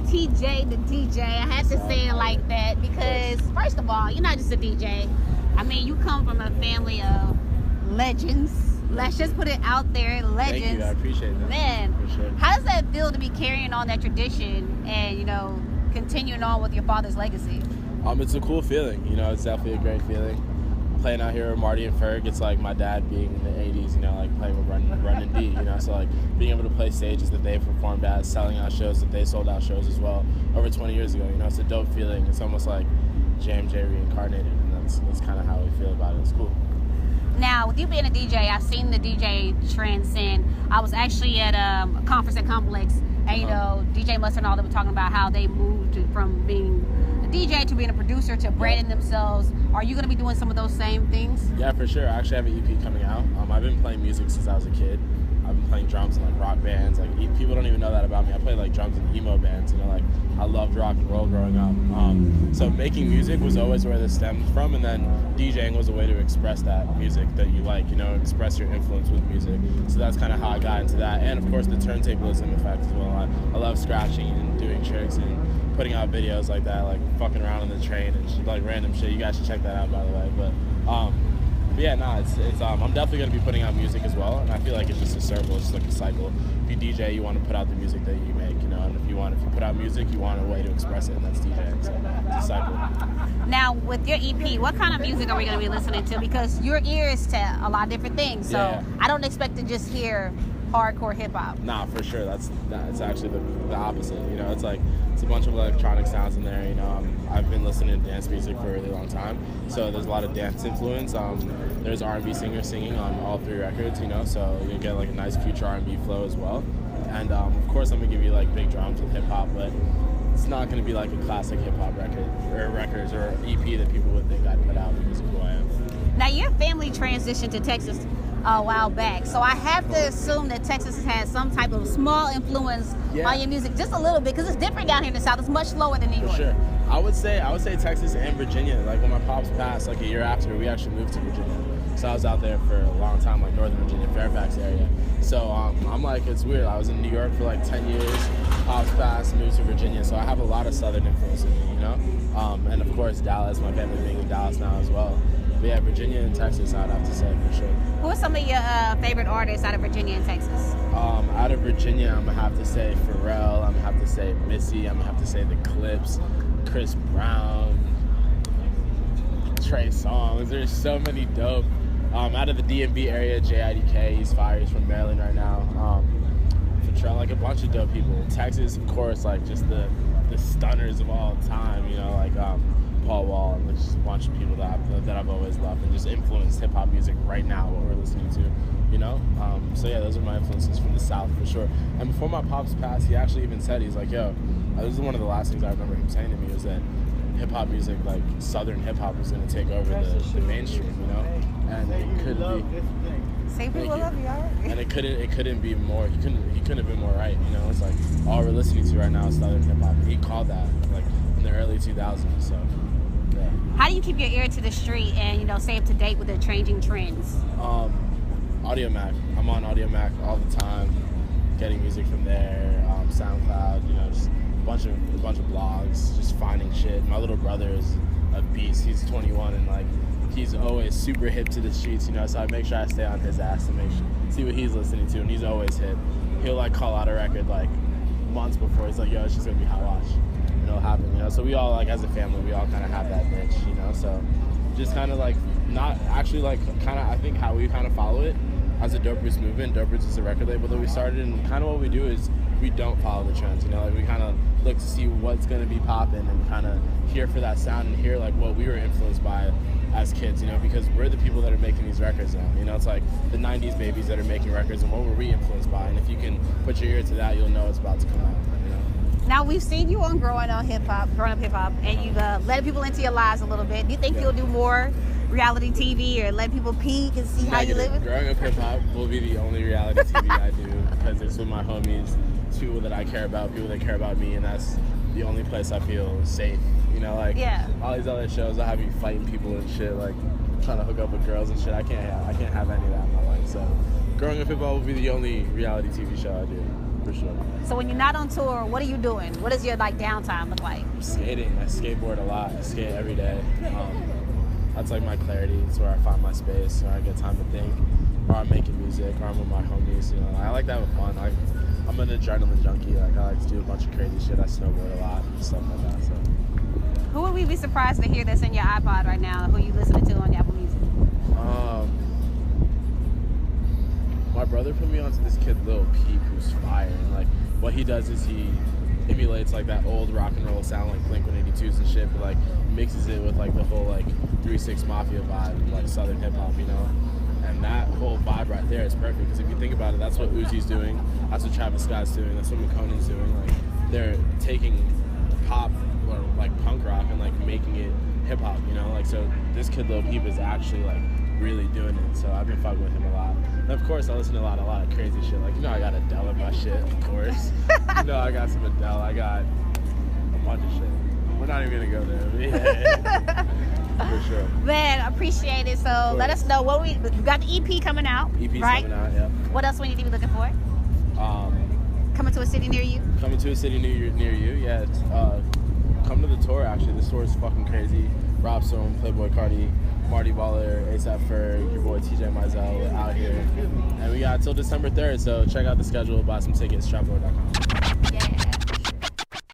TJ the DJ. I had to say it like that because, first of all, you're not just a DJ. I mean, you come from a family of legends. Let's just put it out there, legends. Thank you, I appreciate that. Man, for sure. How does that feel to be carrying on that tradition and, you know, continuing on with your father's legacy? It's a cool feeling. You know, it's definitely a great feeling. Playing out here with Marty and Ferg, it's like my dad being in the 80s, you know, like playing with Run and D, you know, so like being able to play stages that they performed at, selling out shows that they sold out shows as well over 20 years ago, you know, it's a dope feeling. It's almost like JMJ reincarnated, and that's kind of how we feel about it. It's cool. Now, with you being a DJ, I've seen the DJ transcend. I was actually at a conference at Complex, and you know, DJ Mustard and all them were talking about how they moved from being a DJ to being a producer to branding themselves. Are you going to be doing some of those same things? Yeah, for sure. I actually have an EP coming out. I've been playing music since I was a kid. I've been playing drums in like rock bands. Like people don't even know that about me. I play like drums in emo bands. You know, like I loved rock and roll growing up. So making music was always where this stemmed from, and then DJing was a way to express that music that you like. You know, express your influence with music. So that's kind of how I got into that, and of course the turntablism effect as well. I love scratching and doing tricks and putting out videos like that, like fucking around on the train and like random shit. You guys should check that out, by the way. But yeah, no, it's I'm definitely going to be putting out music as well, and I feel like it's just a circle, it's just like a cycle. If you DJ, you want to put out the music that you make, you know, and if you put out music, you want a way to express it, and that's DJing, so it's a cycle. Now, with your EP, what kind of music are we going to be listening to? Because your ears to a lot of different things, so I don't expect to just hear hardcore hip-hop. Nah, for sure, it's actually the opposite, you know, it's like, it's a bunch of electronic sounds in there, you know. I've been listening to dance music for a really long time, so there's a lot of dance influence. There's R&B singers singing on all 3 records, you know, so you get like a nice future R&B flow as well. And of course I'm gonna give you like big drums with hip-hop, but it's not gonna be like a classic hip-hop records or EP that people would think I'd put out because of who I am. Now, your family transitioned to Texas a while back, so I have to assume that Texas has had some type of small influence on your music, just a little bit, because it's different down here in the South. It's much lower than New York. For sure. I would say Texas and Virginia. Like when my pops passed, like a year after, we actually moved to Virginia. So I was out there for a long time, like Northern Virginia, Fairfax area. So I'm like, it's weird. I was in New York for like 10 years. Pops passed, moved to Virginia. So I have a lot of Southern influence in me, you know? And of course, Dallas, my family being in Dallas now as well. But yeah, Virginia and Texas, I'd have to say for sure. Who are some of your favorite artists out of Virginia and Texas? Out of Virginia, I'm gonna have to say Pharrell. I'm gonna have to say Missy. I'm gonna have to say The Clips, Chris Brown, Trey Songz. There's so many dope. Out of the DMV area, JIDK, he's fire. He's from Maryland right now. Like a bunch of dope people. Texas, of course, like just the stunners of all time. You know, like Paul Wall, and just a bunch of people that I've always loved and just influenced hip hop music right now, what we're listening to, you know? So yeah, those are my influences from the South for sure. And before my pops passed, he actually even said, he's like, yo, this is one of the last things I remember him saying to me was that hip hop music, like Southern hip hop, was gonna take over the mainstream, you know? And it couldn't be. Say people love you, alright. And it couldn't be more. He couldn't have been more right, you know? It's like all we're listening to right now is Southern hip hop. He called that like in the early 2000s, so. Yeah. How do you keep your ear to the street and, you know, stay up to date with the changing trends? Audio Mac. I'm on Audio Mac all the time, getting music from there. SoundCloud, you know, just a bunch of blogs, just finding shit. My little brother is a beast. He's 21 and like he's always super hip to the streets, you know. So I make sure I stay on his ass to see what he's listening to, and he's always hip. He'll like call out a record like months before. He's like, yo, it's just gonna be Hot Watch. It'll happen, you know. So we all, like, as a family, we all kind of have that niche, you know. So just kind of like not actually like kind of I think how we kind of follow it as a Dope Roots movement. Dope Roots is a record label that we started, and kind of what we do is we don't follow the trends, you know. Like we kind of look to see what's gonna be popping and kind of hear for that sound and hear like what we were influenced by as kids, you know, because we're the people that are making these records now, you know. It's like the 90s babies that are making records, and what were we influenced by? And if you can put your ear to that, you'll know it's about to come out, you know. Now, we've seen you on Growing Up Hip Hop, and you've let people into your lives a little bit. Do you think you'll do more reality TV or let people peek and see how you live? Growing Up Hip Hop will be the only reality TV I do because it's with my homies, people that I care about, people that care about me, and that's the only place I feel safe. You know, like all these other shows, I'll have you fighting people and shit, like trying to hook up with girls and shit. I can't have any of that in my life. So Growing Up Hip Hop will be the only reality TV show I do, for sure. So when you're not on tour, what are you doing? What does your like downtime look like? Skating. I skateboard a lot. I skate every day. That's like my clarity. It's where I find my space, where I get time to think, or I'm making music, or I'm with my homies. You know, I like to have fun. I'm an adrenaline junkie. Like I like to do a bunch of crazy shit. I snowboard a lot and stuff like that. So. Who would we be surprised to hear that's in your iPod right now? Who you listening to on your Apple Music? My brother put me onto this kid Lil Peep, who's fire. And like what he does is he emulates like that old rock and roll sound, like Blink-182s and shit, but like mixes it with like the whole like 3-6 Mafia vibe, like Southern hip hop, you know. And that whole vibe right there is perfect because if you think about it, that's what Uzi's doing, that's what Travis Scott's doing, that's what McConaughey's doing. Like they're taking pop or like punk rock and like making it hip hop, you know. Like so, this kid Lil Peep is actually like really doing it. So I've been fucking with him a lot. And of course, I listen to a lot of crazy shit. Like, you know, I got Adele in my shit, of course. You know, I got some Adele. I got a bunch of shit. We're not even gonna go there. Yeah. For sure. Man, appreciate it. So let us know what we got. The EP coming out. EP's right? coming out. Yeah. What else we need to be looking for? Coming to a city near you. Coming to a city near you. Yeah. It's, come to the tour. Actually, this tour is fucking crazy. Rob Stone, Playboy Cardi, Marty Baller, ASAP Ferg, your boy TJ MIZELL, we're out here. And we got till December 3rd, so check out the schedule, buy some tickets, trapdoor.com.